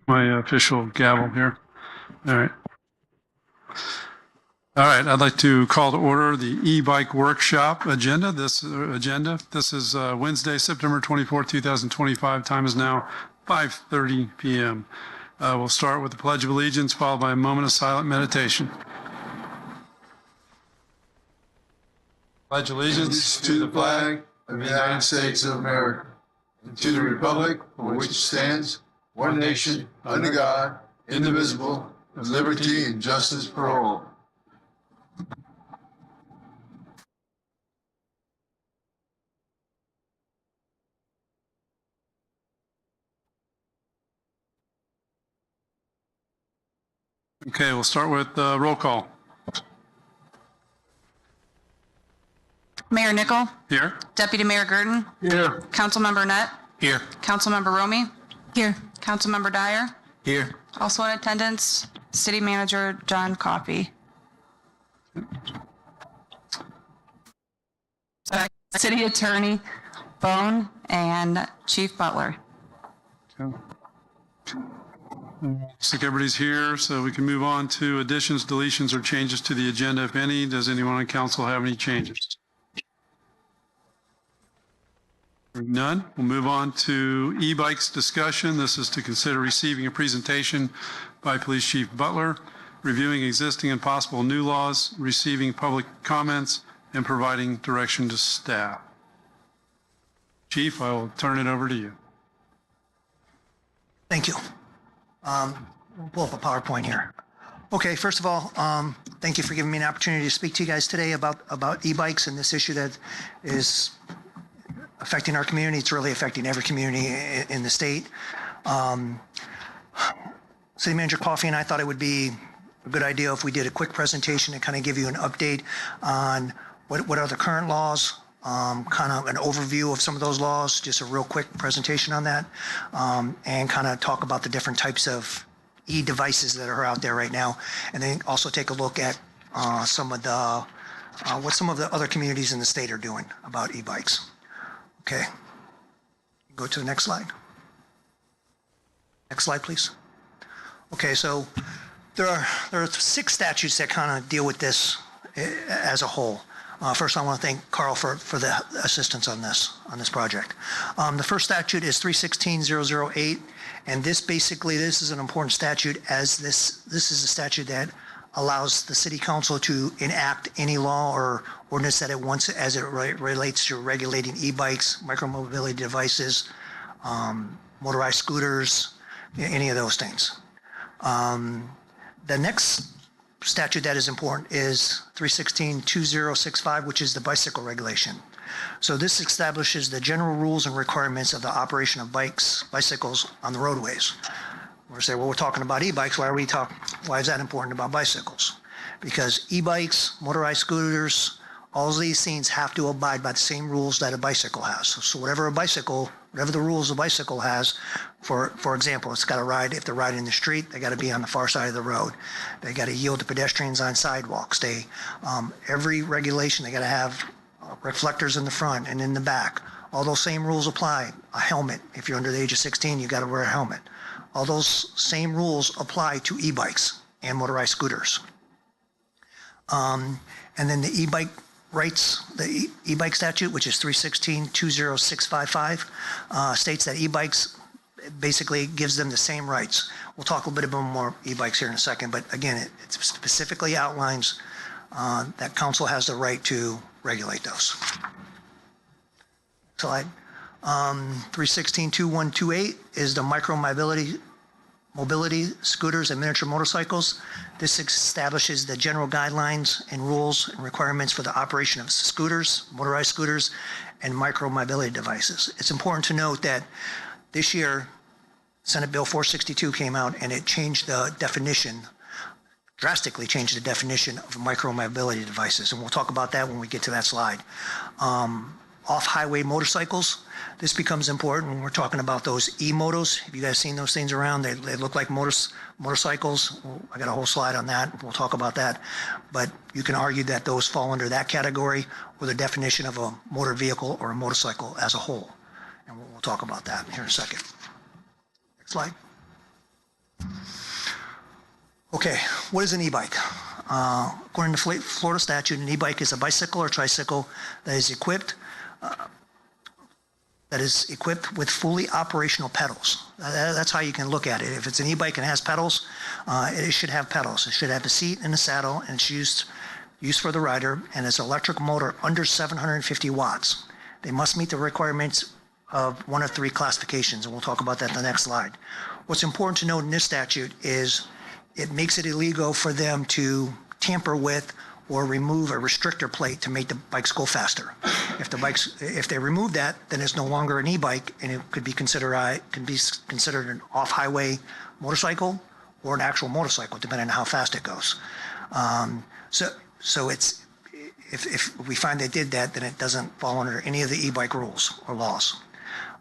My official gavel here. All right. All right. I'd like to call to order the e-bike workshop agenda. This is Wednesday, September 24th, 2025. Time is now 5:30 p.m. We'll start with the Pledge of Allegiance, followed by a moment of silent meditation. Pledge allegiance to the flag of the United States of America, and to the republic for which it stands, one nation, under God, indivisible, with liberty and justice for all. Okay, we'll start with roll call. Mayor Nickel, Here. Deputy Mayor Gurton, Here. Councilmember Nutt, Here. Councilmember Romy, here, Councilmember Dyer, Here. also in attendance, City Manager John Coffey. City Attorney Bone and Chief Butler. Okay. Looks like everybody's here, so we can move on to additions, deletions, or changes to the agenda, if any. Does anyone on council have any changes? None. We'll move on to e-bikes discussion. This is to consider receiving a presentation by Police Chief Butler, reviewing existing and possible new laws, receiving public comments, and providing direction to staff. Chief, I will turn it over to you. Thank you. We'll pull up a PowerPoint here. Okay, first of all, thank you for giving me an opportunity to speak to you guys today about e-bikes and this issue that is affecting our community. It's really affecting every community in the state. City Manager Coffey and I thought it would be a good idea if we did a quick presentation to kind of give you an update on what are the current laws, kind of an overview of some of those laws, just a real quick presentation on that, and kind of talk about the different types of e-devices that are out there right now, and then also take a look at what some of the other communities in the state are doing about e-bikes. Okay, go to the next slide. Next slide, please. Okay, so there are 6 statutes that kind of deal with this as a whole. First, I want to thank Carl for the assistance on this project. The first statute is 316-008, and this is an important statute, as this is a statute that allows the city council to enact any law or ordinance that it wants as it relates to regulating e-bikes, micromobility devices, motorized scooters, any of those things. The next statute that is important is 316-2065, which is the bicycle regulation. So this establishes the general rules and requirements of the operation of bicycles on the roadways. We're saying, well, we're talking about e-bikes. Why is that important about bicycles? Because e-bikes, motorized scooters, all of these things have to abide by the same rules that a bicycle has. So whatever the rules a bicycle has, for example, it's got to ride, if they're riding in the street, they got to be on the far side of the road. They got to yield to pedestrians on sidewalks. Every regulation, they got to have reflectors in the front and in the back. All those same rules apply. A helmet, if you're under the age of 16, you got to wear a helmet. All those same rules apply to e-bikes and motorized scooters. And then the e-bike rights, the e-bike statute, which is 316-20655, states that e-bikes basically gives them the same rights. We'll talk a little bit more e-bikes here in a second, but again, it specifically outlines that council has the right to regulate those. Slide. 316-2128 is the mobility scooters and miniature motorcycles. This establishes the general guidelines and rules and requirements for the operation of scooters, motorized scooters, and micro-mobility devices. It's important to note that this year, Senate Bill 462 came out and it changed the definition, drastically changed the definition of micro-mobility devices. And we'll talk about that when we get to that slide. Off-highway motorcycles, this becomes important when we're talking about those e-motos. Have you guys seen those things around? They look like motorcycles. I got a whole slide on that. We'll talk about that. But you can argue that those fall under that category or the definition of a motor vehicle or a motorcycle as a whole. And we'll talk about that here in a second. Next slide. Okay, what is an e-bike? According to Florida statute, an e-bike is a bicycle or tricycle that is equipped with fully operational pedals. That's how you can look at it. If it's an e-bike and has pedals, it should have pedals. It should have a seat and a saddle, and it's used for the rider, and it's an electric motor under 750 watts. They must meet the requirements of one of three classifications, and we'll talk about that in the next slide. What's important to note in this statute is it makes it illegal for them to tamper with or remove a restrictor plate to make the bikes go faster. If they remove that, then it's no longer an e-bike, and it could be considered an off-highway motorcycle or an actual motorcycle, depending on how fast it goes. So it's if we find they did that, then it doesn't fall under any of the e-bike rules or laws.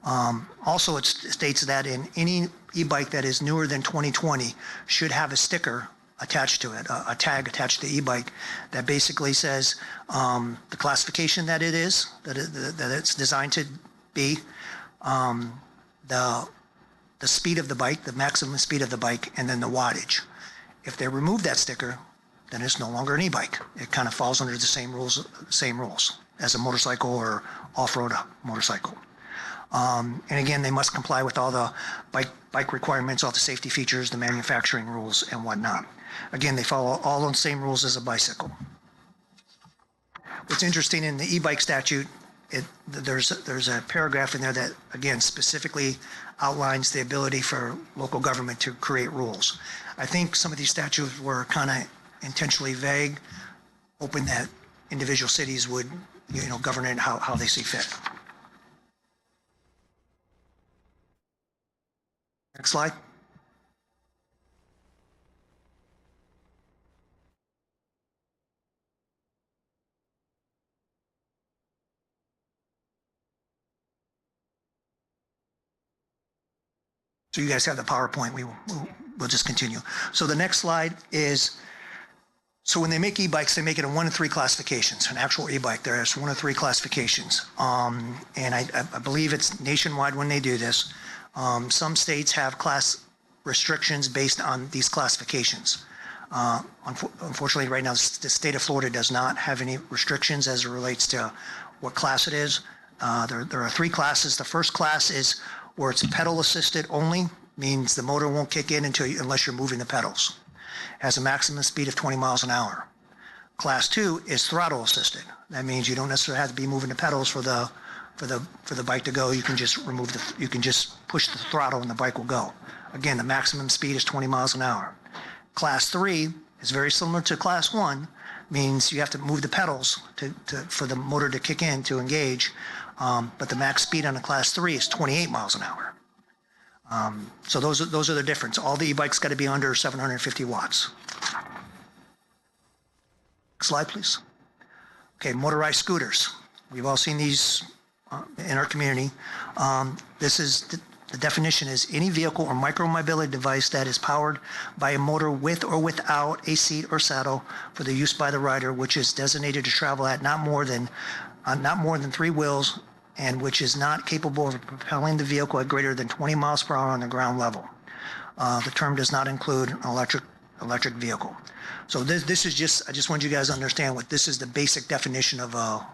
Also, it states that in any e-bike that is newer than 2020 should have a sticker attached to it, a tag attached to the e-bike that basically says the classification that it is, that it's designed to be, the speed of the bike, the maximum speed of the bike, and then the wattage. If they remove that sticker, then it's no longer an e-bike. It kind of falls under the same rules as a motorcycle or off-road motorcycle. And again, they must comply with all the bike requirements, all the safety features, the manufacturing rules, and whatnot. Again, they follow all the same rules as a bicycle. What's interesting in the e-bike statute, there's a paragraph in there that, again, specifically outlines the ability for local government to create rules. I think some of these statutes were kind of intentionally vague, hoping that individual cities would, govern it how they see fit. Next slide. So you guys have the PowerPoint. We'll just continue. So the next slide is, so when they make e-bikes, they make it in 1 of 3 classifications. An actual e-bike, there's 1 of 3 classifications. And I believe it's nationwide when they do this. Some states have class restrictions based on these classifications. Unfortunately, right now, the state of Florida does not have any restrictions as it relates to what class it is. There are 3 classes. The first class is where it's pedal assisted only, means the motor won't kick in unless you're moving the pedals. It has a maximum speed of 20 miles an hour. Class 2 is throttle assisted. That means you don't necessarily have to be moving the pedals for the bike to go. You can just you can just push the throttle and the bike will go. Again, the maximum speed is 20 miles an hour. Class 3 is very similar to Class 1, means you have to move the pedals for the motor to kick in to engage, but the max speed on a Class 3 is 28 miles an hour. So those are the difference. All the e-bikes got to be under 750 watts. Slide, please. Okay, motorized scooters. We've all seen these in our community. The definition is any vehicle or micro-mobility device that is powered by a motor with or without a seat or saddle for the use by the rider, which is designated to travel at not more than 3 wheels, and which is not capable of propelling the vehicle at greater than 20 miles per hour on the ground level. The term does not include an electric vehicle. So this is just, I just want you guys to understand what this is, the basic definition of a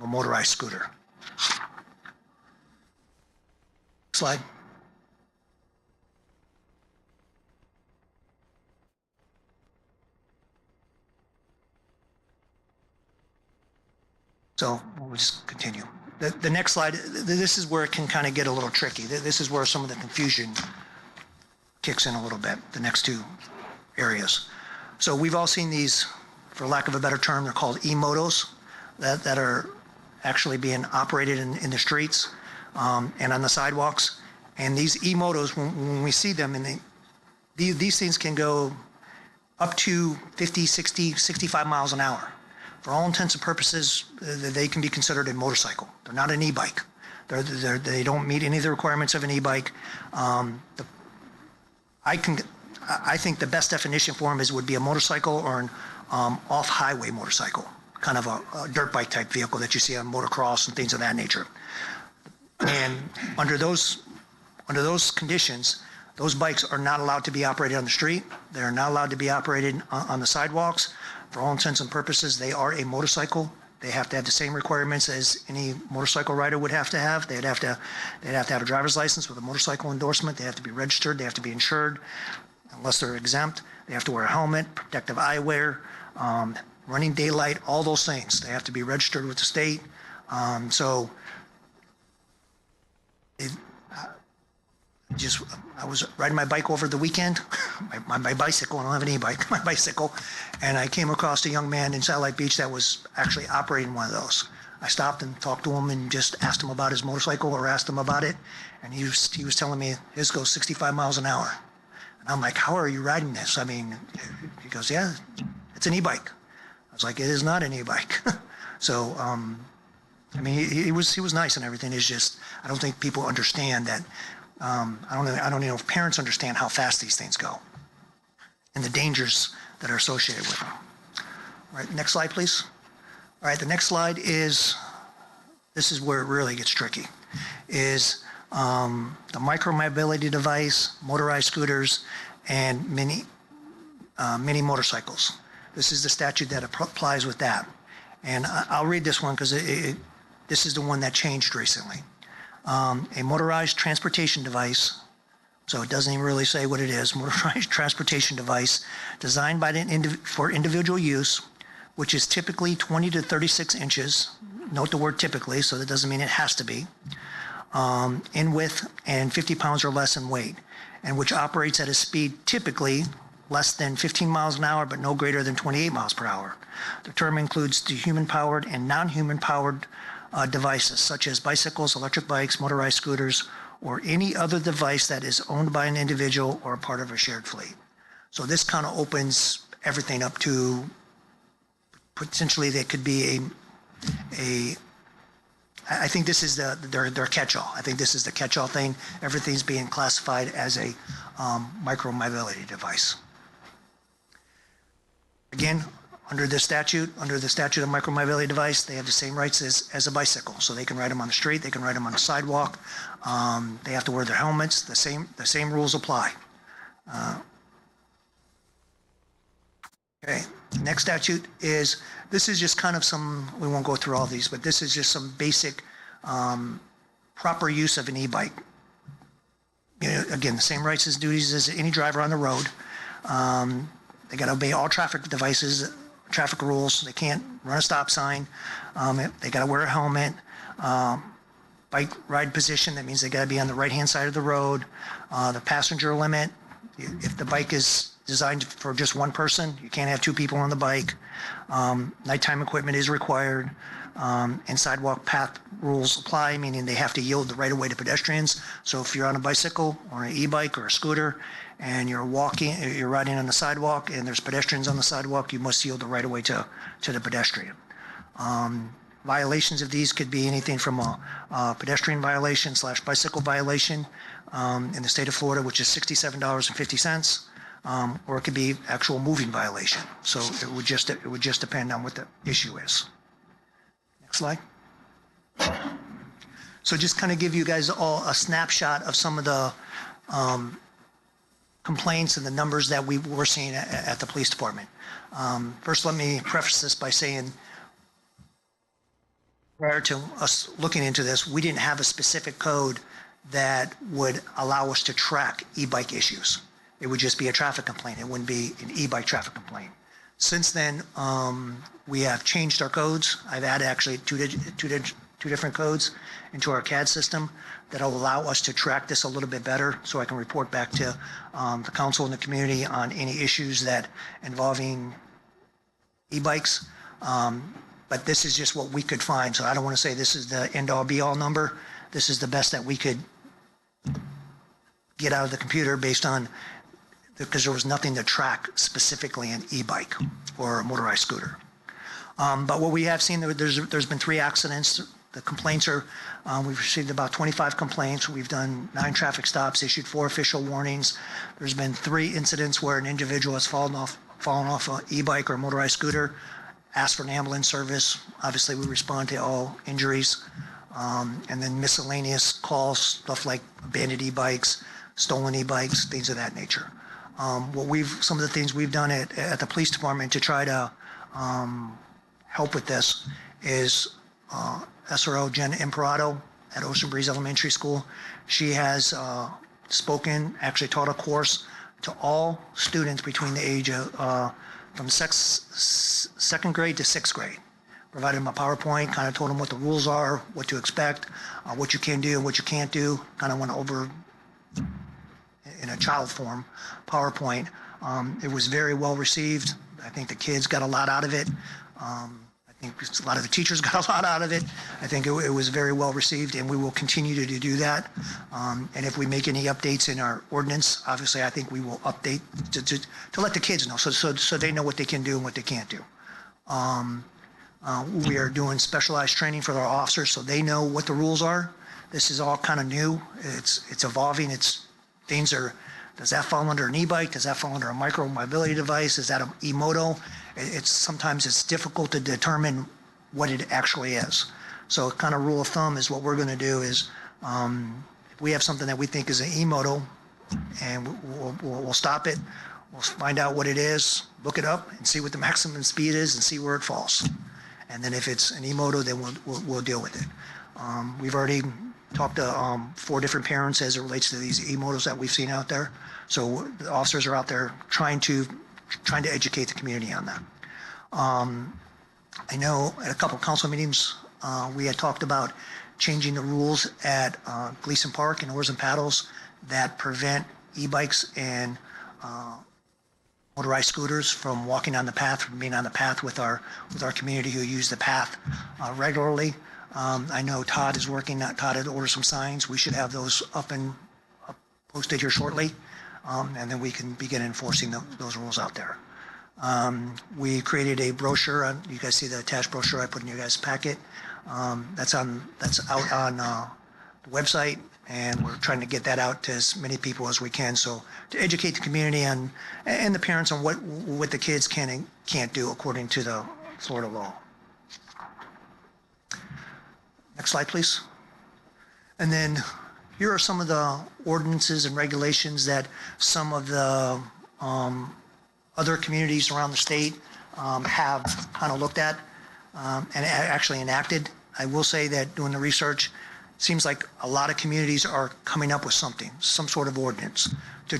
motorized scooter. Slide. So we'll just continue. The next slide, this is where it can kind of get a little tricky. This is where some of the confusion kicks in a little bit, the next 2 areas. So we've all seen these, for lack of a better term, they're called e-motos that are actually being operated in the streets and on the sidewalks. And these e-motos, when we see them, and these things can go up to 50, 60, 65 miles an hour. For all intents and purposes, they can be considered a motorcycle. They're not an e-bike. They don't meet any of the requirements of an e-bike. I think the best definition for them would be a motorcycle or an off-highway motorcycle, kind of a dirt bike type vehicle that you see on motocross and things of that nature. And under those conditions, Those bikes are not allowed to be operated on the street. They're not allowed to be operated on the sidewalks. For all intents and purposes, they are a motorcycle. They have to have the same requirements as any motorcycle rider would have to have. They'd have to have a driver's license with a motorcycle endorsement. They have to be registered. They have to be insured, unless they're exempt. They have to wear a helmet, protective eyewear, running daylight, all those things. They have to be registered with the state. I was riding my bike over the weekend, my bicycle. I don't have an e-bike, my bicycle, and I came across a young man in Satellite Beach that was actually operating one of those. I stopped and talked to him and just asked him about his motorcycle, or asked him about it, and he was telling me his goes 65 miles an hour. And I'm like, how are you riding this? I mean, he goes, yeah, it's an e-bike. I was like, it is not an e-bike. So, I mean, he was nice and everything. It's just, I don't think people understand that. I don't know if parents understand how fast these things go and the dangers that are associated with them. All right, next slide, please. All right, the next slide this is where it really gets tricky, is the micro-mobility device, motorized scooters, and mini motorcycles. This is the statute that applies with that. And I'll read this one because this is the one that changed recently. A motorized transportation device, so it doesn't even really say what it is, motorized transportation device designed for individual use, which is typically 20 to 36 inches. Note the word typically, so that doesn't mean it has to be, in width and 50 pounds or less in weight, and which operates at a speed typically less than 15 miles an hour, but no greater than 28 miles per hour. The term includes the human-powered and non-human-powered devices, such as bicycles, electric bikes, motorized scooters, or any other device that is owned by an individual or a part of a shared fleet. So this kind of opens everything up to potentially there could be I think this is their catch-all. I think this is the catch-all thing. Everything's being classified as a micro-mobility device. Again, under the statute of micro-mobility device, they have the same rights as a bicycle. So they can ride them on the street, they can ride them on the sidewalk. They have to wear their helmets. The same rules apply. Okay, next statute is, this is just kind of some, we won't go through all these, but this is just some basic proper use of an e-bike. You know, again, the same rights and duties as any driver on the road. They got to obey all traffic rules. They can't run a stop sign. They got to wear a helmet. Bike ride position, that means they got to be on the right-hand side of the road. The passenger limit, if the bike is designed for just one person, you can't have two people on the bike. Nighttime equipment is required. And sidewalk path rules apply, meaning they have to yield the right of way to pedestrians. So if you're on a bicycle or an e-bike or a scooter and you're riding on the sidewalk and there's pedestrians on the sidewalk, you must yield the right of way to the pedestrian. Violations of these could be anything from a pedestrian violation / bicycle violation in the state of Florida, which is $67.50, or it could be actual moving violation. So it would just depend on what the issue is. Next slide. So just kind of give you guys all a snapshot of some of the complaints and the numbers that we were seeing at the police department. First, let me preface this by saying, prior to us looking into this, we didn't have a specific code that would allow us to track e-bike issues. It would just be a traffic complaint. It wouldn't be an e-bike traffic complaint. Since then, we have changed our codes. I've added actually two different codes into our CAD system that will allow us to track this a little bit better, so I can report back to the council and the community on any issues that involving e-bikes. But this is just what we could find. So I don't want to say this is the end-all be-all number. This is the best that we could get out of the computer based on, because there was nothing to track specifically an e-bike or a motorized scooter. But what we have seen, there's been 3 accidents. The complaints are, we've received about 25 complaints. We've done 9 traffic stops, issued 4 official warnings. There's been 3 incidents where an individual has fallen off an e-bike or a motorized scooter, asked for an ambulance service. Obviously, we respond to all injuries. And then miscellaneous calls, stuff like abandoned e-bikes, stolen e-bikes, things of that nature. Some of the things we've done at the police department to try to help with this is SRO Jen Imparato at Ocean Breeze Elementary School. She has actually taught a course to all students between the age of from second grade to sixth grade. Provided them a PowerPoint, kind of told them what the rules are, what to expect, what you can do and what you can't do. Kind of went over in a child form PowerPoint. It was very well received. I think the kids got a lot out of it. I think a lot of the teachers got a lot out of it. I think it was very well received, and we will continue to do that. And if we make any updates in our ordinance, obviously I think we will update to let the kids know, so they know what they can do and what they can't do. We are doing specialized training for our officers so they know what the rules are. This is all kind of new. It's evolving. Does that fall under an e-bike? Does that fall under a micro mobility device? Is that an e-moto? Sometimes it's difficult to determine what it actually is. So kind of rule of thumb is what we're going to do is if we have something that we think is an e-moto, and we'll stop it, we'll find out what it is, look it up, and see what the maximum speed is and see where it falls. And then if it's an e-moto, then we'll deal with it. We've already talked to 4 different parents as it relates to these e-motos that we've seen out there. So the officers are out there trying to educate the community on that. I know at a couple of council meetings, we had talked about changing the rules at Gleason Park and Oars and Paddles that prevent e-bikes and motorized scooters from walking on the path, from being on the path with our community who use the path regularly. I know Todd is working. Todd had ordered some signs. We should have those up posted here shortly, and then we can begin enforcing those rules out there. We created a brochure. You guys see the attached brochure I put in your guys' packet. That's out on the website, and we're trying to get that out to as many people as we can. So to educate the community and the parents on what the kids can and can't do according to the Florida law. Next slide, please. And then here are some of the ordinances and regulations that some of the other communities around the state have kind of looked at and actually enacted. I will say that doing the research, it seems like a lot of communities are coming up with some sort of ordinance to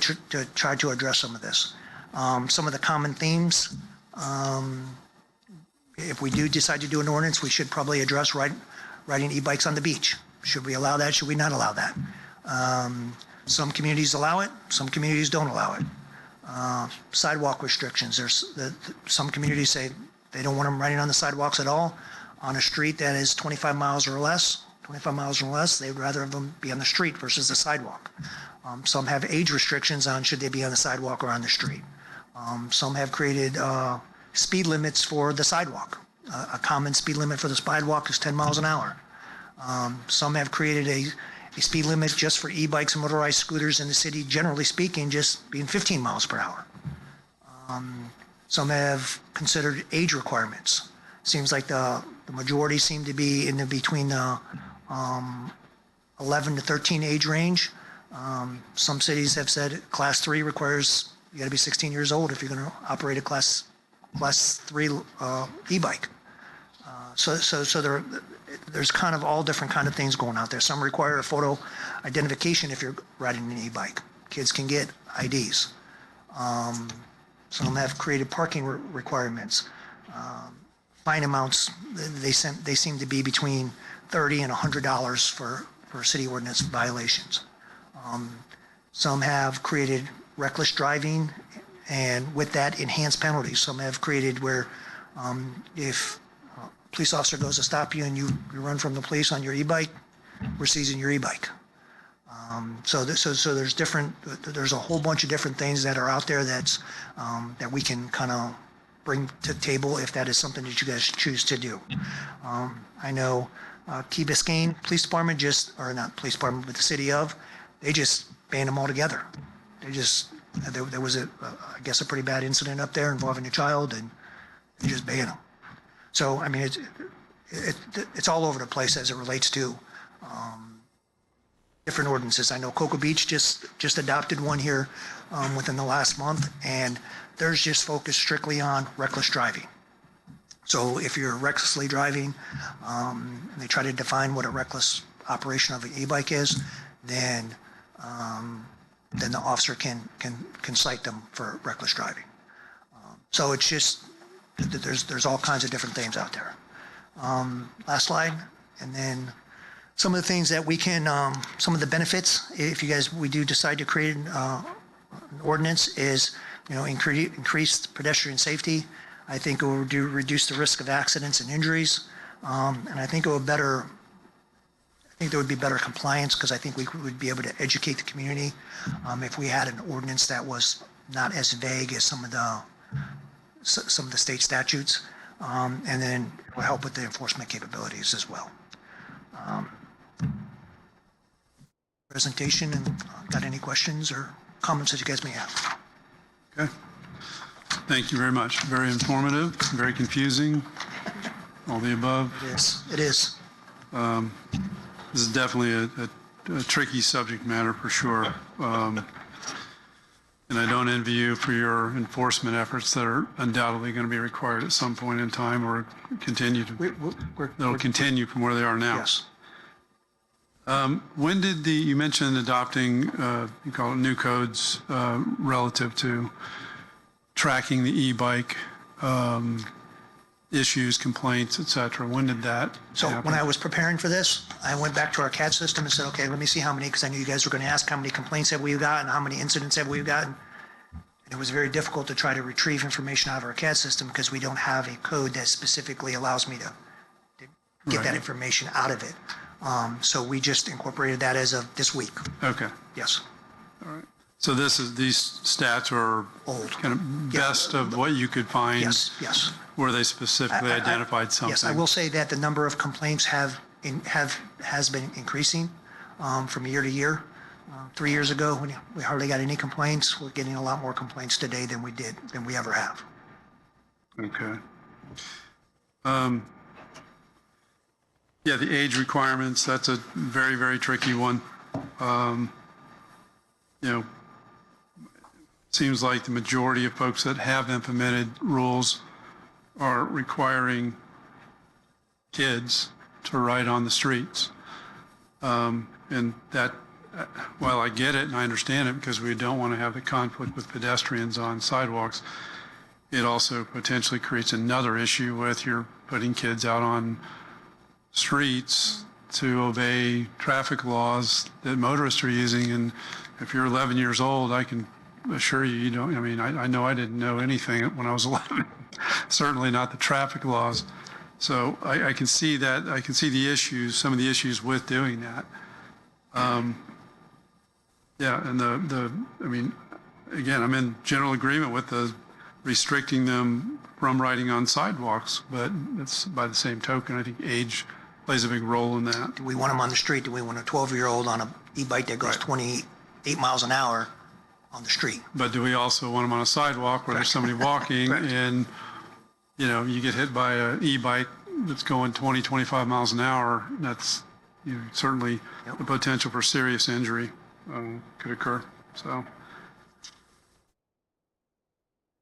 try to address some of this. Some of the common themes, if we do decide to do an ordinance, we should probably address riding e-bikes on the beach. Should we allow that? Should we not allow that? Some communities allow it. Some communities don't allow it. Sidewalk restrictions. Some communities say they don't want them riding on the sidewalks at all. On a street that is 25 miles or less, they would rather have them be on the street versus the sidewalk. Some have age restrictions on should they be on the sidewalk or on the street. Some have created speed limits for the sidewalk. A common speed limit for the sidewalk is 10 miles an hour. Some have created a speed limit just for e-bikes and motorized scooters in the city, generally speaking, just being 15 miles per hour. Some have considered age requirements. Seems like the majority seem to be in between the 11 to 13 age range. Some cities have said Class 3 requires you got to be 16 years old if you're going to operate a Class 3 e-bike. So there's kind of all different kind of things going out there. Some require a photo identification if you're riding an e-bike. Kids can get IDs. Some have created parking requirements. Fine amounts, they seem to be between $30 and $100 for city ordinance violations. Some have created reckless driving, and with that, enhanced penalties. Some have created where if a police officer goes to stop you and you run from the police on your e-bike, we're seizing your e-bike. So there's a whole bunch of different things that are out there that we can kind of bring to the table if that is something that you guys choose to do. I know Key Biscayne Police Department or not police department, but the city of, they just banned them all together. There was I guess a pretty bad incident up there involving a child, and they just banned them. So, I mean, it's all over the place as it relates to different ordinances. I know Cocoa Beach just adopted one here within the last month, and theirs just focused strictly on reckless driving. So if you're recklessly driving, they try to define what a reckless operation of an e-bike is, then the officer can cite them for reckless driving. So it's just, there's all kinds of different things out there. Last slide, and then some of the things that we can, some of the benefits, if you guys, we do decide to create an ordinance, is, increase pedestrian safety. I think it will reduce the risk of accidents and injuries, and I think it would better. I think there would be better compliance, because I think we would be able to educate the community if we had an ordinance that was not as vague as some of the state statutes, and then it will help with the enforcement capabilities as well. Presentation, and got any questions or comments that you guys may have? Okay. Thank you very much. Very informative, very confusing, all the above. It is. It is. This is definitely a tricky subject matter for sure. And I don't envy you for your enforcement efforts that are undoubtedly going to be required at some point in time, or continue to, they'll continue from where they are now. Yes. When did you mentioned adopting, you call it new codes relative to tracking the e-bike issues, complaints, et cetera. When did that happen? When I was preparing for this, I went back to our CAD system and said, okay, let me see how many, because I knew you guys were going to ask how many complaints have we gotten, how many incidents have we gotten. And it was very difficult to try to retrieve information out of our CAD system, because we don't have a code that specifically allows me to get that information out of it. So we just incorporated that as of this week. Okay. Yes. All right. So these stats are Old. kind of best of what you could find. Yes, yes. Where they specifically identified something. Yes, I will say that the number of complaints has been increasing from year to year. 3 years ago, when we hardly got any complaints, we're getting a lot more complaints today than we ever have. Okay. Yeah, the age requirements, that's a very, very tricky one. Seems like the majority of folks that have implemented rules are requiring kids to ride on the streets. And that, while I get it and I understand it, because we don't want to have the conflict with pedestrians on sidewalks, it also potentially creates another issue with you're putting kids out on streets to obey traffic laws that motorists are using. And if you're 11 years old, I can assure you, you don't, I know I didn't know anything when I was 11, certainly not the traffic laws. So I can see that, I can see the issues, some of the issues with doing that. Yeah, and again, I'm in general agreement with the restricting them from riding on sidewalks, but it's by the same token, I think age plays a big role in that. Do we want them on the street? Do we want a 12-year-old on an e-bike that goes 28 miles an hour on the street? But do we also want them on a sidewalk where there's somebody walking and, you get hit by an e-bike that's going 20, 25 miles an hour? That's certainly the potential for serious injury could occur. So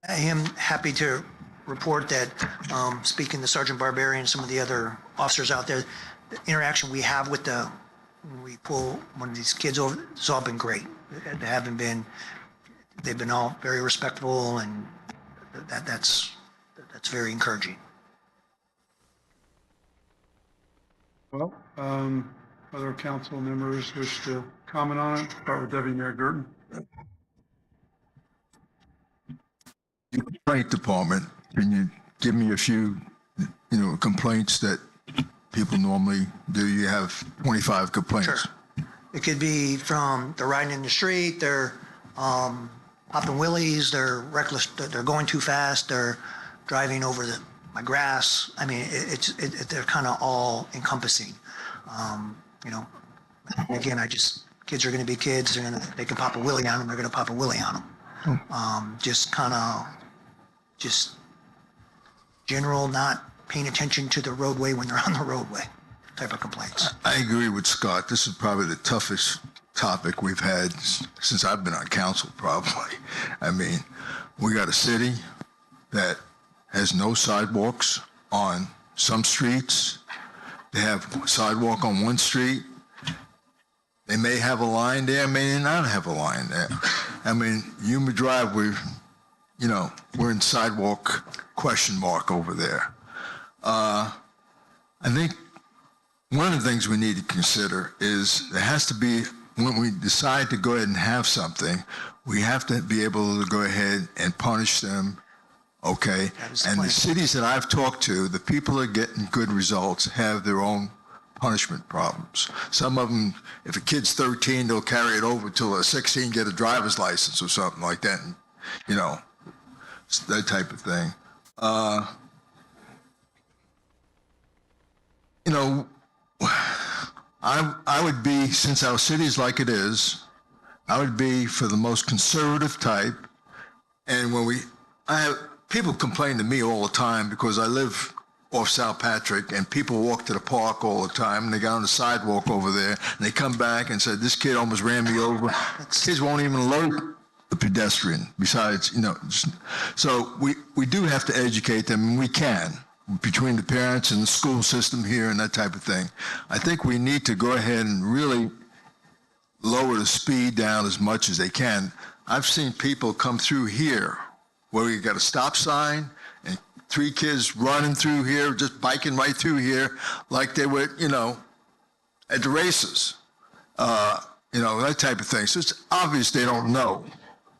I am happy to report that, speaking to Sergeant Barberi and some of the other officers out there, the interaction we have with when we pull one of these kids over, it's all been great. They've been all very respectful, and that's very encouraging. Well, other council members wish to comment on it? Start with Deputy Mayor Gurton. Your complaint department, can you give me a few, complaints that people normally do? You have 25 complaints. Sure. It could be from they're riding in the street, they're popping wheelies, they're reckless, they're going too fast, they're driving over my grass. They're kind of all encompassing. Again, kids are going to be kids. They can pop a wheelie on them. They're going to pop a wheelie on them. Just general not paying attention to the roadway when they're on the roadway type of complaints. I agree with Scott. This is probably the toughest topic we've had since I've been on council, probably. I mean, we got a city that has no sidewalks on some streets. They have sidewalk on one street. They may have a line there, may not have a line there. I mean, Yuma Drive, we're in sidewalk question mark over there. I think one of the things we need to consider is there has to be, when we decide to go ahead and have something, we have to be able to go ahead and punish them, okay? And the cities that I've talked to, the people that are getting good results have their own punishment problems. Some of them, if a kid's 13, they'll carry it over till they're 16, get a driver's license or something like that, and, that type of thing. I would be, since our city's like it is, I would be for the most conservative type. And people complain to me all the time because I live off South Patrick and people walk to the park all the time and they got on the sidewalk over there and they come back and said, this kid almost ran me over. Kids won't even alert the pedestrian besides, so we do have to educate them, and we can, between the parents and the school system here and that type of thing. I think we need to go ahead and really lower the speed down as much as they can. I've seen people come through here where we got a stop sign and 3 kids running through here, just biking right through here like they were, at the races, that type of thing. So it's obvious they don't know.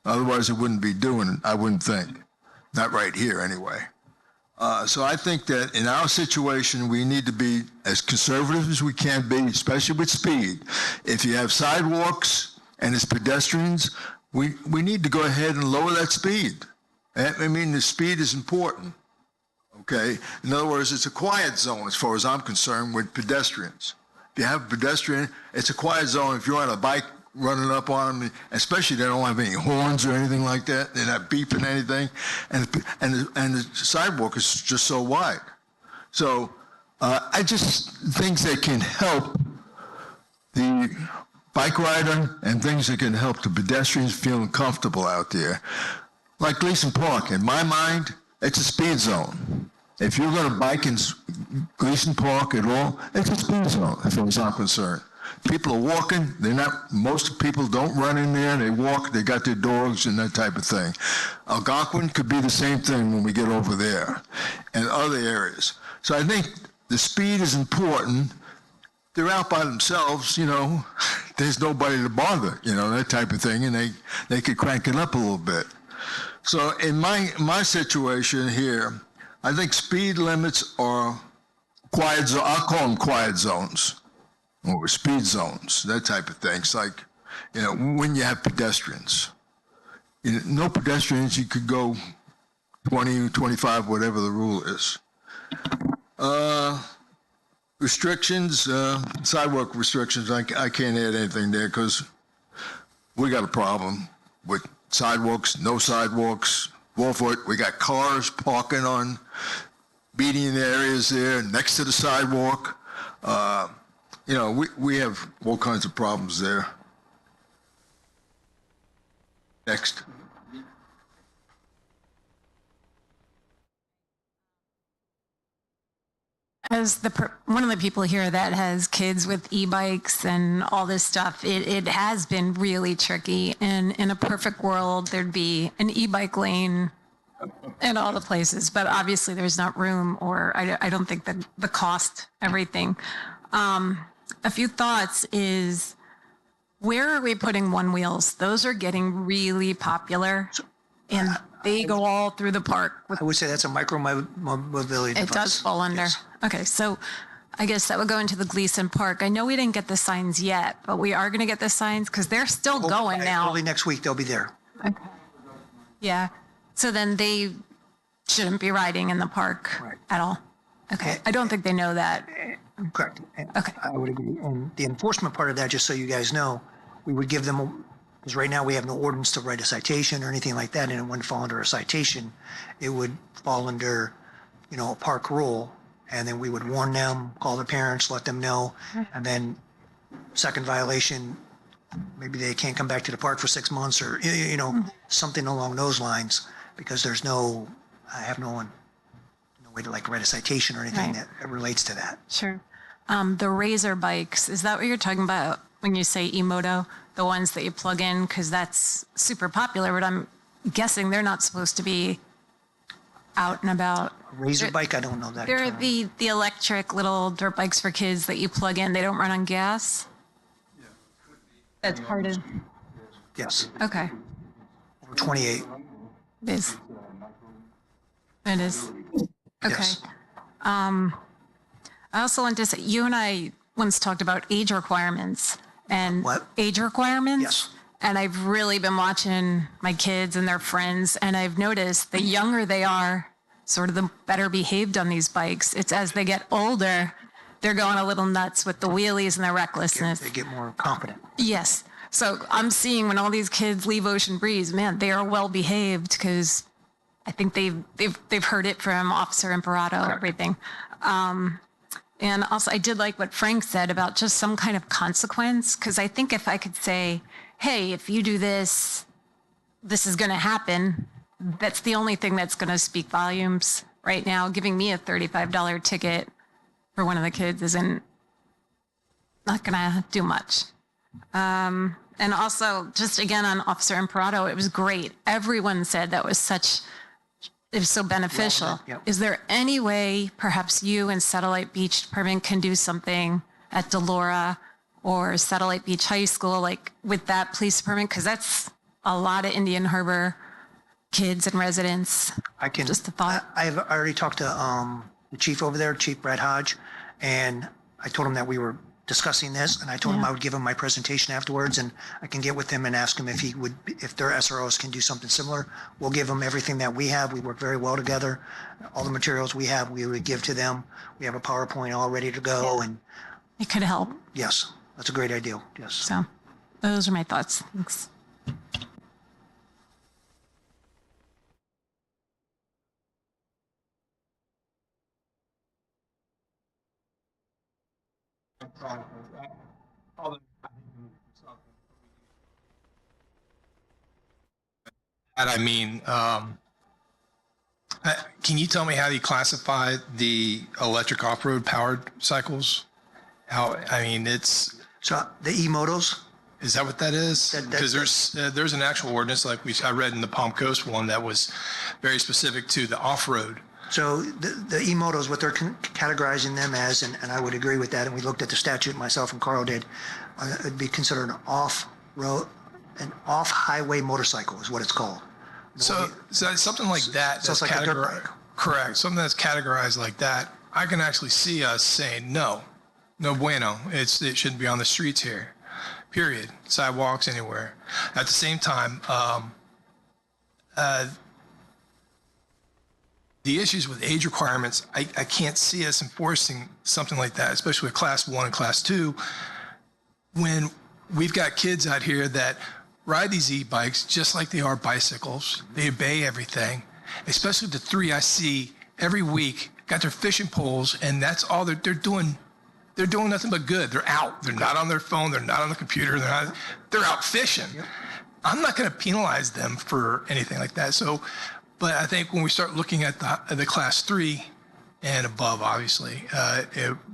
Otherwise, they wouldn't be doing it, I wouldn't think. Not right here, anyway. So I think that in our situation, we need to be as conservative as we can be, especially with speed. If you have sidewalks and it's pedestrians, we need to go ahead and lower that speed. I mean, the speed is important, okay? In other words, it's a quiet zone as far as I'm concerned with pedestrians. If you have a pedestrian, it's a quiet zone. If you're on a bike running up on them, especially they don't have any horns or anything like that, they're not beeping anything, and the sidewalk is just so wide. So I just think that can help the bike rider and things that can help the pedestrians feeling comfortable out there. Like Gleason Park, in my mind, it's a speed zone. If you're going to bike in Gleason Park at all, it's a speed zone, as far as I'm concerned. People are walking, most people don't run in there, they walk, they got their dogs and that type of thing. Algonquin could be the same thing when we get over there and other areas. So I think the speed is important. They're out by themselves, there's nobody to bother, that type of thing, and they could crank it up a little bit. So in my situation here, I think speed limits are quiet, I'll call them quiet zones. Or speed zones, that type of thing. It's like, when you have pedestrians. No pedestrians, you could go 20, 25, whatever the rule is. Restrictions, sidewalk restrictions, I can't add anything there because we got a problem with sidewalks, no sidewalks, Wolford, we got cars parking on median areas there next to the sidewalk. We have all kinds of problems there. Next. As one of the people here that has kids with e-bikes and all this stuff, it has been really tricky. And in a perfect world, there'd be an e-bike lane in all the places, but obviously there's not room, or I don't think that the cost, everything. A few thoughts is, where are we putting one wheels? Those are getting really popular, and they go all through the park. I would say that's a micro mobility device. It does fall under. Yes. Okay, so I guess that would go into the Gleason Park. I know we didn't get the signs yet, but we are going to get the signs because they're still going now. Early next week, they'll be there. Okay. Yeah. So then they shouldn't be riding in the park at all. Okay. I don't think they know that. Correct. Okay. I would agree. And the enforcement part of that, just so you guys know, we would give them, because right now we have no ordinance to write a citation or anything like that, and it wouldn't fall under a citation. It would fall under, a park rule, and then we would warn them, call their parents, let them know, and then second violation, maybe they can't come back to the park for 6 months or, something along those lines because I have no way to like write a citation or anything Right. that relates to that. Sure. The Razor bikes, is that what you're talking about when you say e-moto? The ones that you plug in? Because that's super popular, but I'm guessing they're not supposed to be out and about. Razor bike, I don't know that They're term. the electric little dirt bikes for kids that you plug in. They don't run on gas? That's part of, Yes, okay. over 28. It is. It is. Okay. Yes. I also want to say, you and I once talked about age requirements and What? age requirements. Yes. And I've really been watching my kids and their friends, and I've noticed the younger they are, sort of the better behaved on these bikes. It's as they get older, they're going a little nuts with the wheelies and the recklessness. They get more confident. Yes. So I'm seeing when all these kids leave Ocean Breeze, man, they are well behaved because I think they've heard it from Officer Imperato, everything. And also, I did like what Frank said about just some kind of consequence, because I think if I could say, hey, if you do this, this is going to happen, that's the only thing that's going to speak volumes right now. Giving me a $35 ticket for one of the kids isn't not going to do much. And also, just again on Officer Imperato, it was great. Everyone said that was it was so beneficial. Relevant, yep. Is there any way perhaps you and Satellite Beach Department can do something at Delora or Satellite Beach High School, like with that police department? Because that's a lot of Indian Harbor kids and residents. I can. Just a thought. I've already talked to the chief over there, Chief Brad Hodge, and I told him that we were discussing this, and I told him I would give him my presentation afterwards, and I can get with him and ask him if their SROs can do something similar. We'll give them everything that we have. We work very well together. All the materials we have, we would give to them. We have a PowerPoint all ready to go, and It could help. yes, that's a great idea. Yes. So those are my thoughts. Thanks. And I mean, can you tell me how you classify the electric off-road powered cycles? It's, So the e-motos, is that what that is? That- Because there's an actual ordinance like I read in the Palm Coast one that was very specific to the off-road. so the e-motos, what they're categorizing them as, and I would agree with that, and we looked at the statute, myself and Carl did, it'd be considered an off-highway motorcycle is what it's called. So something like that. So it's like a dirt bike. Correct. Something that's categorized like that. I can actually see us saying, no bueno. It shouldn't be on the streets here, period. Sidewalks, anywhere. At the same time, the issues with age requirements, I can't see us enforcing something like that, especially with class 1 and class 2, when we've got kids out here that ride these e-bikes just like they are bicycles. They obey everything, especially the 3 I see every week, got their fishing poles, and that's all they're doing. They're doing nothing but good. They're out. They're not on their phone. They're not on the computer. They're out fishing. Yep. I'm not going to penalize them for anything like that. So, but I think when we start looking at the class 3 and above, obviously,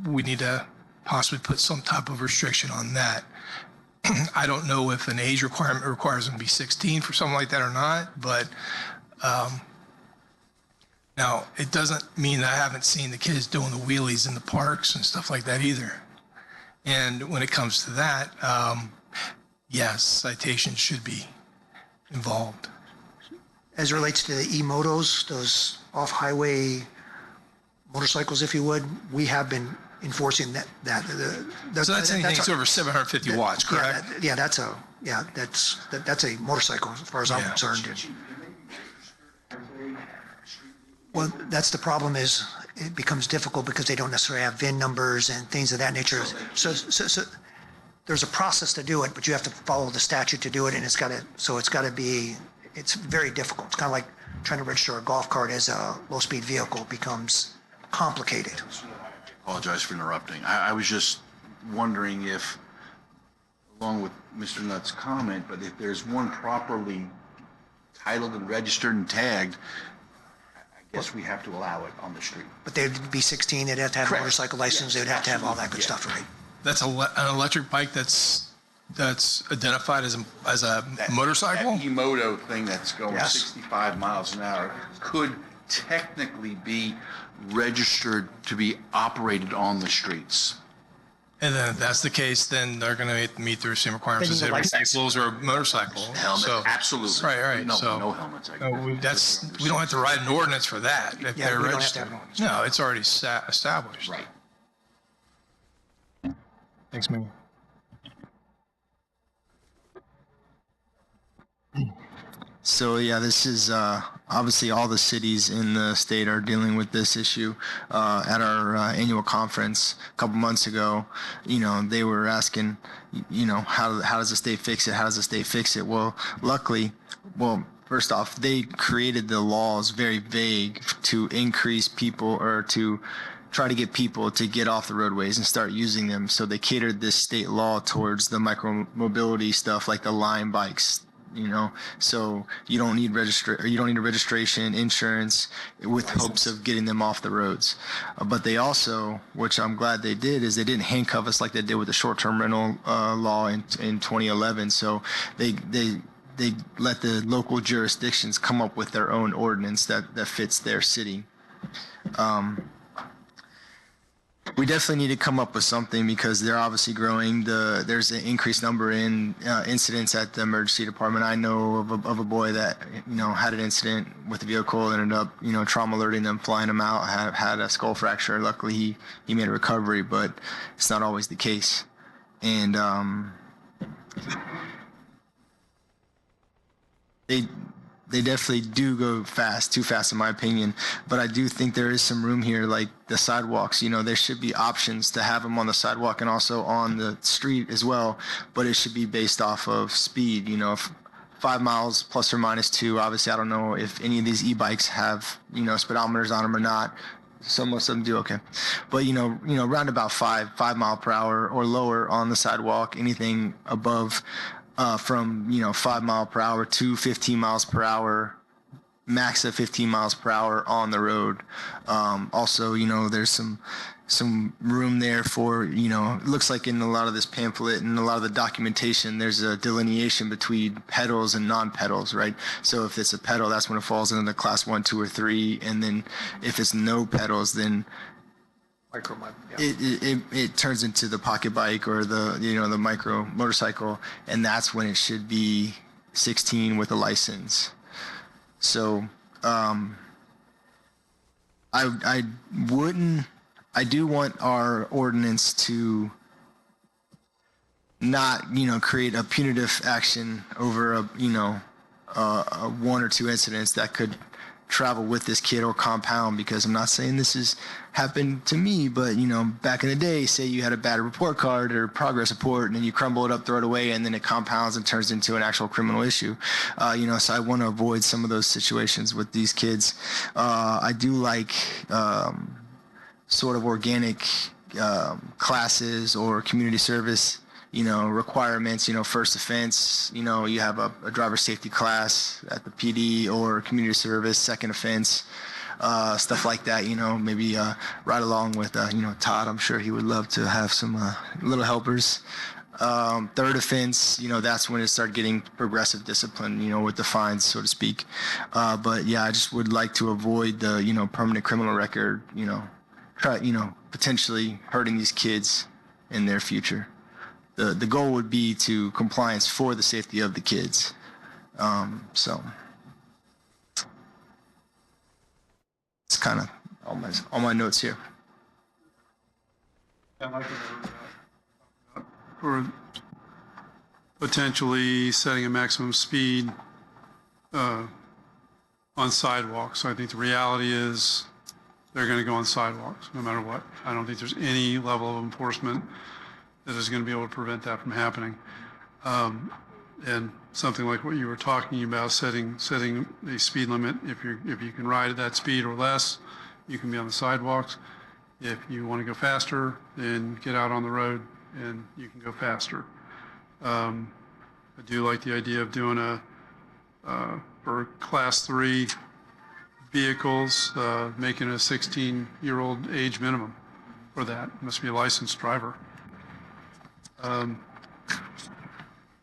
we need to possibly put some type of restriction on that. I don't know if an age requirement requires them to be 16 for something like that or not, but now it doesn't mean that I haven't seen the kids doing the wheelies in the parks and stuff like that either. And when it comes to that, yes, citations should be involved. As it relates to the e-motos, those off-highway motorcycles, if you would, we have been enforcing that. So that's anything that's over 750 watts, correct? That's a motorcycle as far as I'm concerned. Well, that's the problem is it becomes difficult because they don't necessarily have VIN numbers and things of that nature. So there's a process to do it, but you have to follow the statute to do it, and it's very difficult. It's kind of like trying to register a golf cart as a low-speed vehicle. It becomes complicated. Apologize for interrupting. I was just wondering if along with Mr. Nutt's comment, but if there's one properly titled and registered and tagged, I guess we have to allow it on the street. But they'd be 16, they'd have to have a Correct. motorcycle license, Yes, they'd have to have all that good absolutely, stuff, right? That's an electric bike that's identified as a motorcycle? That E-moto thing that's going Yes. 65 miles an hour could technically be registered to be operated on the streets. And then if that's the case, then they're going to meet the same requirements They as need a every license. vehicles or motorcycle. Helmet, So- absolutely. Right. No, So no helmets. we don't have to write an ordinance for that if Yeah, they're we don't have to registered. have an ordinance. No, it's already established. Right. Thanks, Minnie. So yeah, this is obviously all the cities in the state are dealing with this issue. At our annual conference a couple months ago, they were asking, how does the state fix it? How does the state fix it? Well, luckily, first off, they created the laws very vague to increase people or to try to get people to get off the roadways and start using them. So they catered this state law towards the micro mobility stuff like the Lime bikes. So you don't need a registration, insurance, with hopes of getting them off the roads. But they also, which I'm glad they did, is they didn't handcuff us like they did with the short-term rental law in 2011. So they let the local jurisdictions come up with their own ordinance that fits their city. We definitely need to come up with something because they're obviously growing. There's an increased number in incidents at the emergency department. I know of a boy that had an incident with a vehicle, ended up trauma alerting them, flying them out, had a skull fracture. Luckily he made a recovery, but it's not always the case. And they definitely do go fast, too fast in my opinion. But I do think there is some room here, like the sidewalks. There should be options to have them on the sidewalk and also on the street as well. But it should be based off of speed. 5 miles plus or minus 2. Obviously, I don't know if any of these e-bikes have speedometers on them or not. So most of them do, okay. But around about 5 mile per hour or lower on the sidewalk. Anything above from 5 mile per hour to 15 miles per hour, max of 15 miles per hour on the road. Also, there's some room there for, it looks like in a lot of this pamphlet and a lot of the documentation, there's a delineation between pedals and non-pedals, right? So if it's a pedal, that's when it falls into the class 1, 2, or 3. And then if it's no pedals, then it turns into the pocket bike or the micro motorcycle, and that's when it should be 16 with a license. So I do want our ordinance to not create a punitive action over a 1 or 2 incidents that could travel with this kid or compound, because I'm not saying this has happened to me, but back in the day, say you had a bad report card or progress report and then you crumble it up, throw it away, and then it compounds and turns into an actual criminal issue. So I want to avoid some of those situations with these kids. I do like sort of organic classes or community service requirements, first offense, you have a driver safety class at the PD or community service, second offense, stuff like that, maybe right along with, Todd. I'm sure he would love to have some little helpers. Third offense, that's when it started getting progressive discipline, with the fines, so to speak. But yeah, I just would like to avoid the, permanent criminal record, potentially hurting these kids in their future. The goal would be to compliance for the safety of the kids. So it's kind of all my notes here. For potentially setting a maximum speed on sidewalks. I think the reality is they're going to go on sidewalks no matter what. I don't think there's any level of enforcement that is going to be able to prevent that from happening. And something like what you were talking about, setting a speed limit, if you can ride at that speed or less, you can be on the sidewalks. If you want to go faster, then get out on the road and you can go faster. I do like the idea of doing for Class 3 vehicles, making a 16-year-old age minimum for that. Must be a licensed driver. I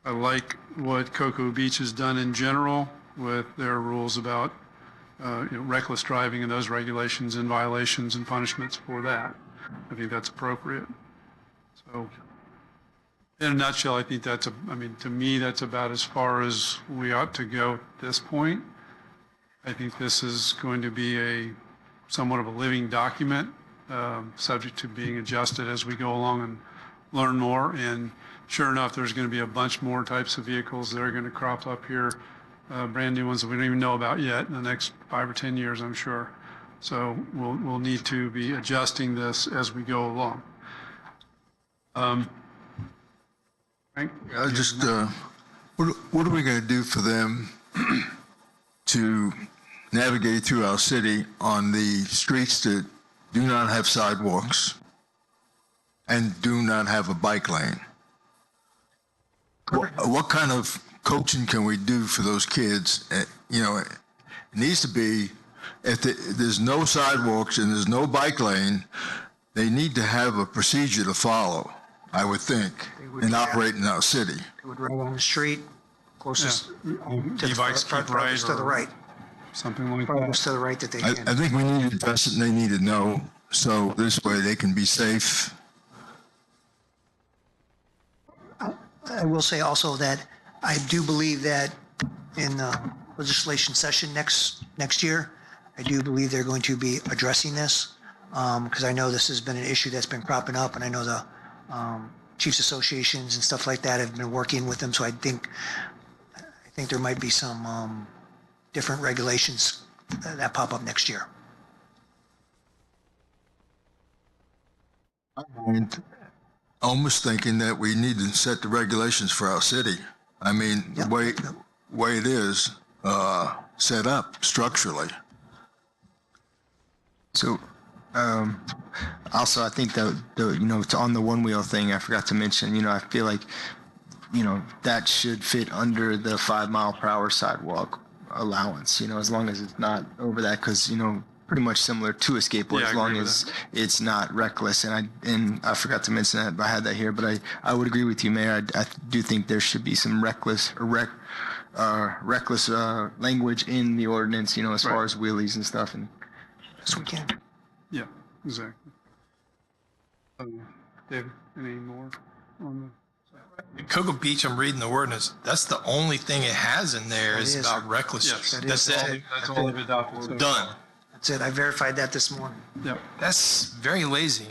like what Cocoa Beach has done in general with their rules about reckless driving and those regulations and violations and punishments for that. I think that's appropriate. So in a nutshell, I think to me, that's about as far as we ought to go at this point. I think this is going to be somewhat of a living document, subject to being adjusted as we go along and learn more. And sure enough, there's going to be a bunch more types of vehicles that are going to crop up here, brand new ones that we don't even know about yet in the next 5 or 10 years, I'm sure. So we'll need to be adjusting this as we go along. Frank? What are we going to do for them to navigate through our city on the streets that do not have sidewalks and do not have a bike lane? What kind of coaching can we do for those kids? It needs to be, if there's no sidewalks and there's no bike lane, they need to have a procedure to follow, I would think, in operating our city. They would ride on the street closest to the E-bikes keep right farthest to the or right. something like that. Farthest to the right that they I can. think we need to address it and they need to know, so this way they can be safe. I will say also that I do believe that in the legislation session next year, I do believe they're going to be addressing this, because I know this has been an issue that's been cropping up, and I know the chiefs associations and stuff like that have been working with them. So I think there might be some different regulations that pop up next year. And almost thinking that we need to set the regulations for our city. I mean, the way it is set up structurally. So, also, I think it's on the one wheel thing, I forgot to mention, I feel like, that should fit under the 5 mile per hour sidewalk allowance, as long as it's not over that, because, pretty much similar to a skateboard, as long as it's not reckless. And I forgot to mention that, but I had that here, but I would agree with you, Mayor. I do think there should be some reckless language in the ordinance, as far as wheelies and stuff. And Yes, we can. Yeah, exactly. David, any more on In Cocoa Beach, I'm reading the ordinance. That's the only thing it has in there That is is. about reckless. Yes, That's it. That's all they've adopted. So Done. That's it. I verified that this morning. Yep. That's very lazy.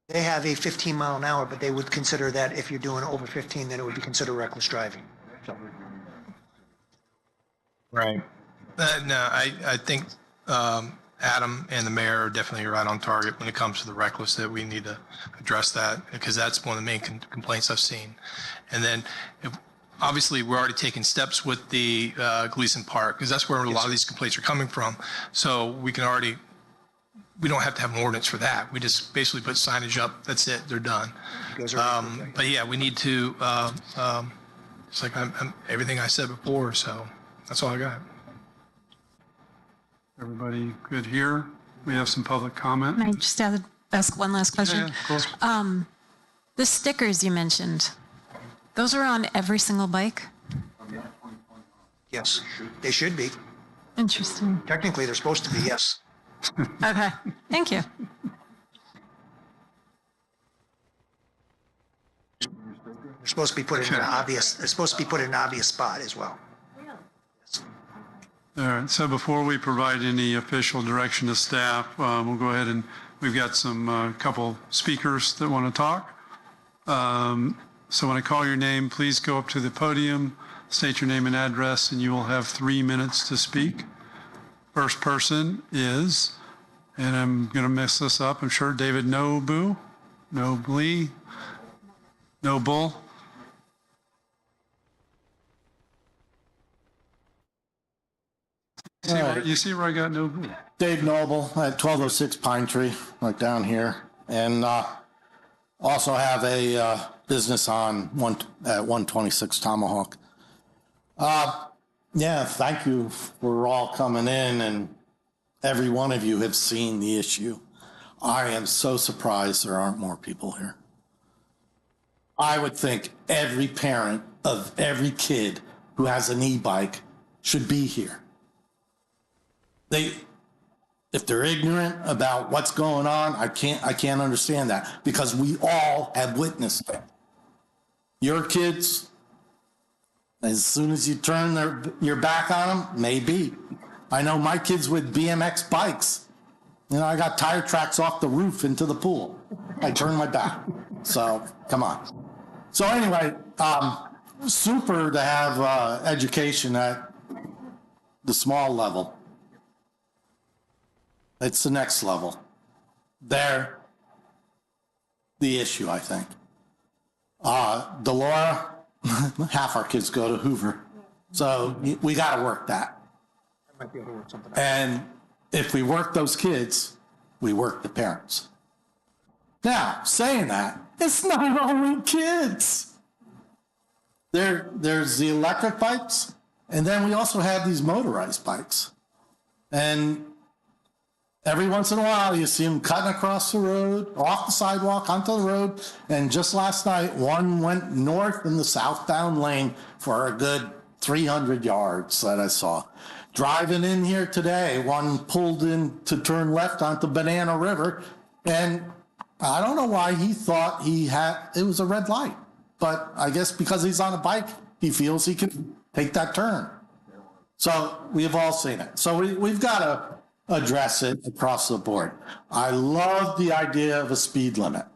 They have a 15 mile an hour, but they would consider that if you're doing over 15, then it would be considered reckless driving. Right. No, I think Adam and the mayor are definitely right on target when it comes to the reckless, that we need to address that, because that's one of the main complaints I've seen. And then obviously we're already taking steps with the Gleason Park, because that's where a lot of these complaints are coming from. So we don't have to have an ordinance for that. We just basically put signage up. That's it. They're done. But yeah, we need to, it's like everything I said before. So that's all I got. Everybody good here? We have some public comment. Can I just ask one last question? Yeah, of course. The stickers you mentioned, those are on every single bike? Yes, they should be. Interesting. Technically, they're supposed to be, yes. Okay, thank you. They're supposed to be put in an obvious, they're supposed to be put in an obvious spot as well. All right, so before we provide any official direction to staff, we'll go ahead and we've got some couple speakers that want to talk. So when I call your name, please go up to the podium, state your name and address, and you will have 3 minutes to speak. First person is, and I'm going to mess this up, I'm sure, David Nobu, Nobly, Noble. You see where I got Noble? Dave Noble at 1206 Pine Tree, like down here. And Also have a business at 126 Tomahawk. Yeah, thank you for all coming in, and every one of you have seen the issue. I am so surprised there aren't more people here. I would think every parent of every kid who has an e-bike should be here. If they're ignorant about what's going on, I can't understand that, because we all have witnessed it. Your kids, as soon as you turn your back on them, maybe. I know my kids with BMX bikes. I got tire tracks off the roof into the pool. I turned my back. So come on. So anyway, super to have education at the small level. It's the next level. They're the issue, I think. Delora, half our kids go to Hoover. So we got to work that. Might be able to work something out. And if we work those kids, we work the parents. Now, saying that, it's not only kids. There's the electric bikes, and then we also have these motorized bikes. And every once in a while, you see them cutting across the road, off the sidewalk, onto the road. And just last night, one went north in the southbound lane for a good 300 yards that I saw. Driving in here today, one pulled in to turn left onto Banana River, and I don't know why he thought it was a red light. But I guess because he's on a bike, he feels he can take that turn. So we've all seen it. So we've got to address it across the board. I love the idea of a speed limit.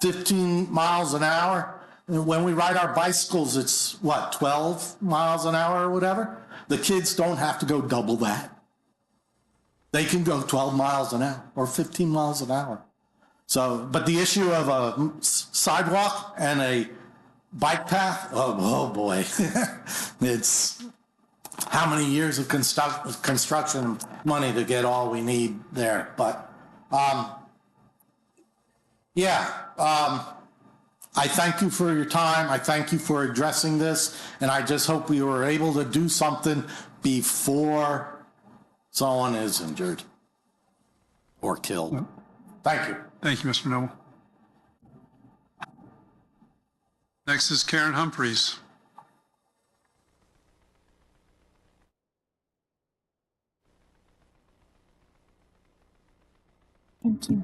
15 miles an hour. When we ride our bicycles, it's 12 miles an hour or whatever? The kids don't have to go double that. They can go 12 miles an hour or 15 miles an hour. So, but the issue of a sidewalk and a bike path, oh boy. It's how many years of construction money to get all we need there. But, I thank you for your time. I thank you for addressing this. And I just hope we were able to do something before someone is injured or killed. Thank you. Thank you, Mr. Noble. Next is Karen Humphreys. Thank you.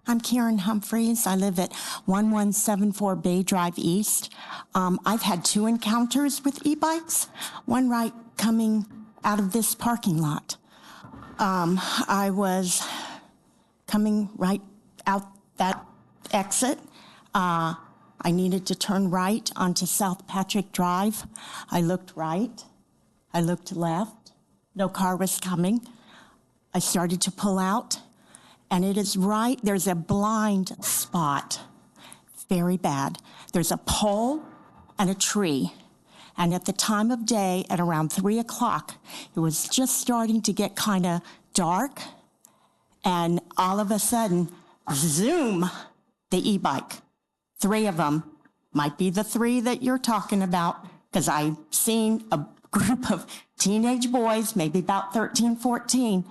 I'm Karen Humphreys. I live at 1174 Bay Drive East. I've had 2 encounters with e-bikes, one right coming out of this parking lot. I was coming right out that exit. I needed to turn right onto South Patrick Drive. I looked right. I looked left. No car was coming. I started to pull out. And it is right, there's a blind spot, very bad. There's a pole and a tree. And at the time of day, at around 3 o'clock, it was just starting to get kind of dark. And all of a sudden, zoom, the e-bike. 3 of them, might be the 3 that you're talking about, because I've seen a group of teenage boys, maybe about 13, 14,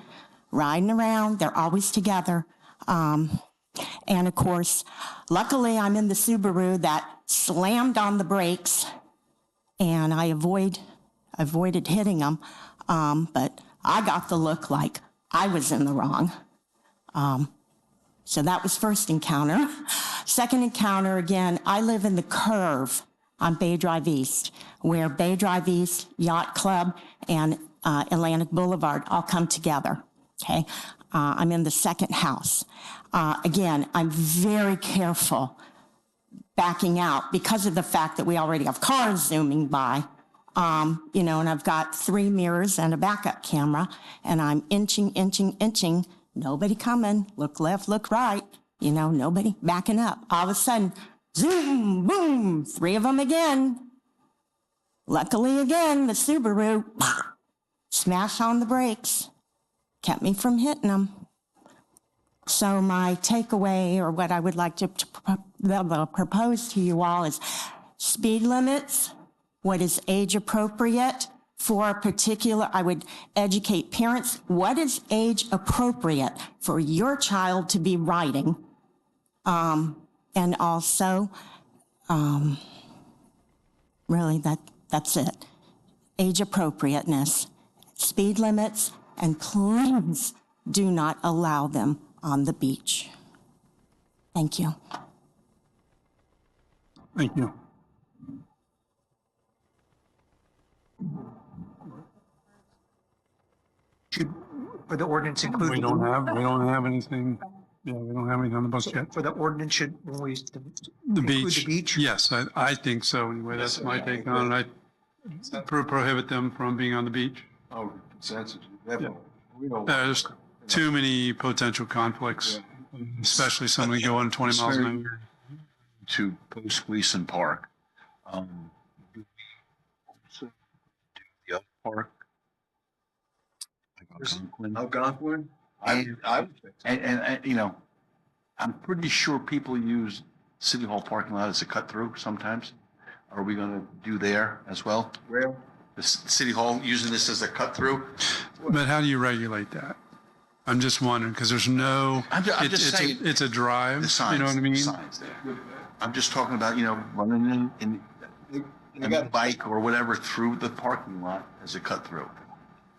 riding around. They're always together. And of course, luckily I'm in the Subaru that slammed on the brakes, and I avoided hitting them. But I got the look like I was in the wrong. So that was first encounter. Second encounter, again, I live in the curve on Bay Drive East, where Bay Drive East, Yacht Club, and Atlantic Boulevard all come together. Okay, I'm in the second house. Again, I'm very careful backing out because of the fact that we already have cars zooming by, and I've got 3 mirrors and a backup camera, and I'm inching, nobody coming, look left, look right, nobody backing up. All of a sudden, zoom, boom, 3 of them again. Luckily, again, the Subaru smash on the brakes. Kept me from hitting them. So my takeaway, or what I would like to propose to you all, is speed limits, what is age appropriate for a particular, I would educate parents, what is age appropriate for your child to be riding? And also, really that's it. Age appropriateness, speed limits, and please do not allow them on the beach. Thank you. Thank you. Should, for the ordinance include. We don't have anything. Yeah, we don't have anything on the books yet. For the ordinance, should, when we The include beach. the beach? Yes, I think so. Anyway, that's my take on it. I prohibit them from being on the beach. Oh, consensus. There's too many potential conflicts, especially somebody going 20 miles an hour. To Post Gleason Park. Do we also do the other park? Algonquin? And you know, I'm pretty sure people use City Hall parking lot as a cut through sometimes. Are we going to do there as well? Where? The City Hall using this as a cut through? But how do you regulate that? I'm just wondering, because there's no, I'm just saying, it's a drive, the signs, you know what I mean? the signs there. I'm just talking about, you know, running in a bike or whatever through the parking lot as a cut through.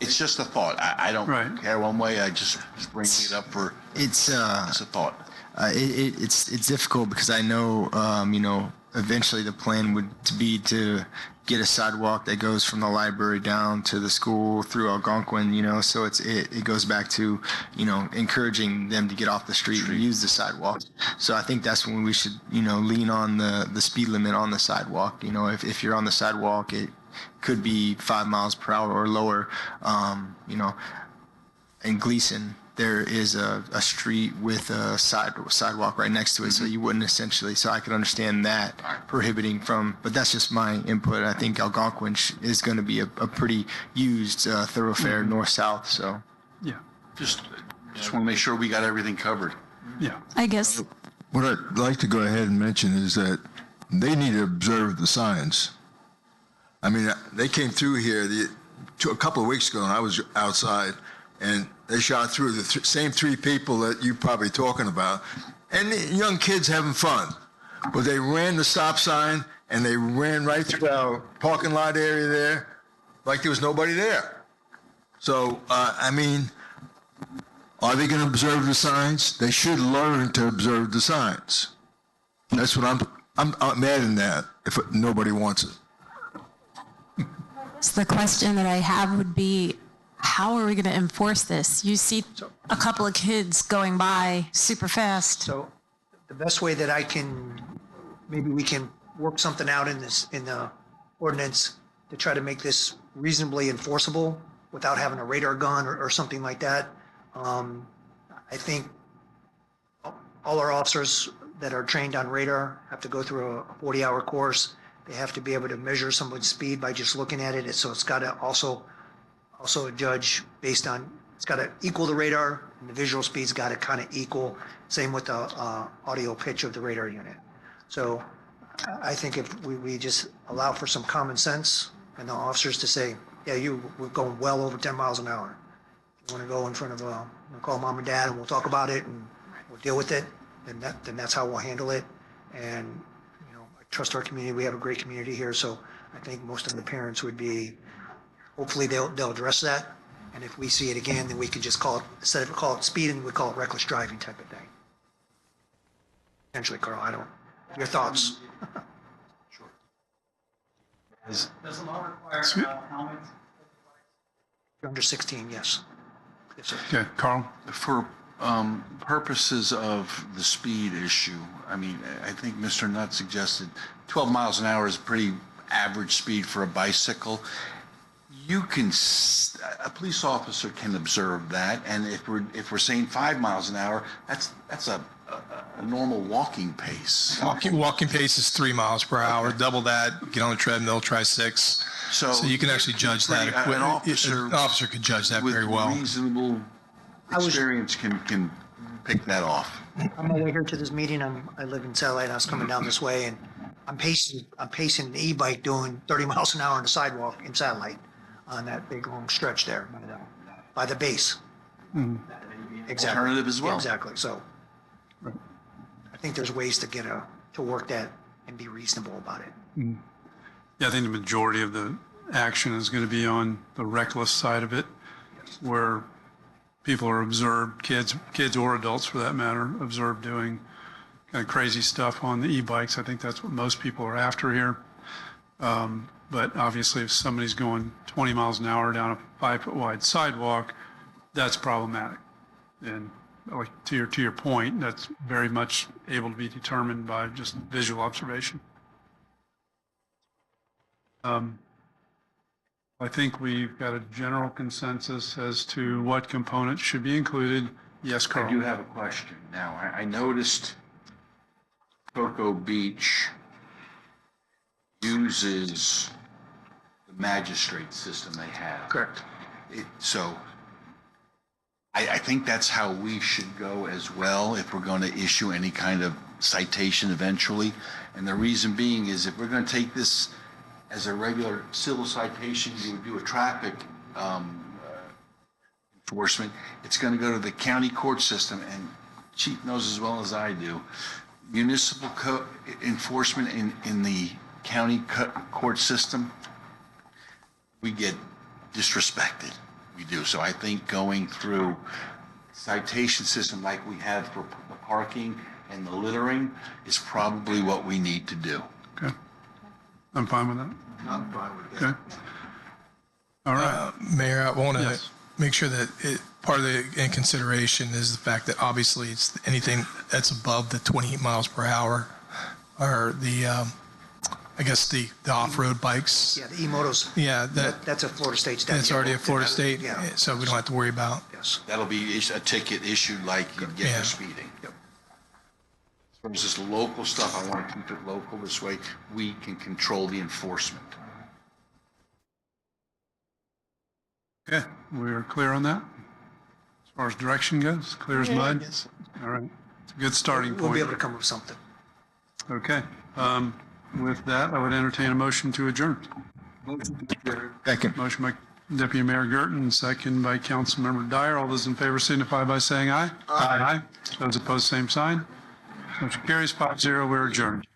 It's just a thought. I don't Right. care one way. I just bringing it up for It's as a thought. it's difficult because I know you know, eventually the plan would be to get a sidewalk that goes from the library down to the school through Algonquin, you know, so it goes back to, you know, encouraging them to get off the street and use the sidewalk. So I think that's when we should, you know, lean on the speed limit on the sidewalk. You know, if you're on the sidewalk, it could be 5 miles per hour or lower. You know, in Gleason, there is a street with a sidewalk right next to it, so you wouldn't essentially, so I could understand that prohibiting from, but that's just my input. I think Algonquin is going to be a pretty used thoroughfare north-south, so. Yeah, Just want to make sure we got everything covered. yeah. I guess What I'd like to go ahead and mention is that they need to observe the signs. I mean, they came through here a couple of weeks ago, and I was outside, and they shot through the same three people that you're probably talking about, and the young kids having fun. But they ran the stop sign, and they ran right through our parking lot area there like there was nobody there. So, I mean, are they going to observe the signs? They should learn to observe the signs. That's what I'm adding that if nobody wants it. so the question that I have would be, how are we going to enforce this? You see a couple of kids going by super fast. So the best way that maybe we can work something out in the ordinance to try to make this reasonably enforceable without having a radar gun or something like that. I think all our officers that are trained on radar have to go through a 40-hour course. They have to be able to measure someone's speed by just looking at it. So it's got to also a judge based on, it's got to equal the radar, and the visual speed's got to kind of equal. Same with the audio pitch of the radar unit. So I think if we just allow for some common sense and the officers to say, yeah, we're going well over 10 miles an hour. You want to go in front of call mom and dad and we'll talk about it and we'll deal with it, then that's how we'll handle it. And you know, I trust our community. We have a great community here, so I think most of the parents would be, hopefully they'll address that. And if we see it again, then we can just call it, instead of call it speeding, we call it reckless driving type of thing. Potentially, Carl, your thoughts? Sure. Does the law require helmets? Under 16, yes. Yes, sir. Okay, Carl? For purposes of the speed issue, I mean, I think Mr. Nutt suggested 12 miles an hour is pretty average speed for a bicycle. You can, a police officer can observe that, and if we're saying 5 miles an hour, that's a normal walking pace. Walking pace is 3 miles per hour. Double that, get on the treadmill, try 6. So you can actually judge that. An officer could judge that very well. With reasonable experience can pick that off. On my way here to this meeting, I live in Satellite. I was coming down this way, and I'm pacing an e-bike doing 30 miles an hour on the sidewalk in Satellite on that big long stretch there by the base. Exactly. Alternative as well. Exactly. So I think there's ways to work that and be reasonable about it. Yeah, I think the majority of the action is going to be on the reckless side of it, where people are observed, kids or adults for that matter, observed doing kind of crazy stuff on the e-bikes. I think that's what most people are after here. But obviously, if somebody's going 20 miles an hour down a 5-foot wide sidewalk, that's problematic. And like to your point, that's very much able to be determined by just visual observation. I think we've got a general consensus as to what components should be included. Yes, Carl. I do have a question. Now, I noticed Cocoa Beach uses the magistrate system they have. Correct. So I think that's how we should go as well if we're going to issue any kind of citation eventually. And the reason being is if we're going to take this as a regular civil citation, you would do a traffic enforcement, it's going to go to the county court system, and Chief knows as well as I do, municipal enforcement in the county court system, we get disrespected. We do. So I think going through citation system like we have for the parking and the littering is probably what we need to do. Okay. I'm fine with that. I'm fine with that. Okay. All right. Mayor, I want to Yes. make sure that part of the in consideration is the fact that obviously it's anything that's above the 28 miles per hour or the, I guess the off-road bikes. Yeah, the e-motos. Yeah, That's a Florida State statute. that's already a Florida state, Yeah. so we don't have to worry about. Yes. That'll be a ticket issued like you'd get Yeah. for speeding. Yep. As far as this local stuff, I want to keep it local. This way we can control the enforcement. Okay, we are clear on that? As far as direction goes, clear as mud? All right, it's a good starting point. We'll be able to come up with something. Okay, with that, I would entertain a motion to adjourn. Second. Motion by Deputy Mayor Gerton, second by Councilmember Dyer. All those in favor signify by saying aye. Aye. Those opposed, same sign. Motion carries 5-0. We're adjourned.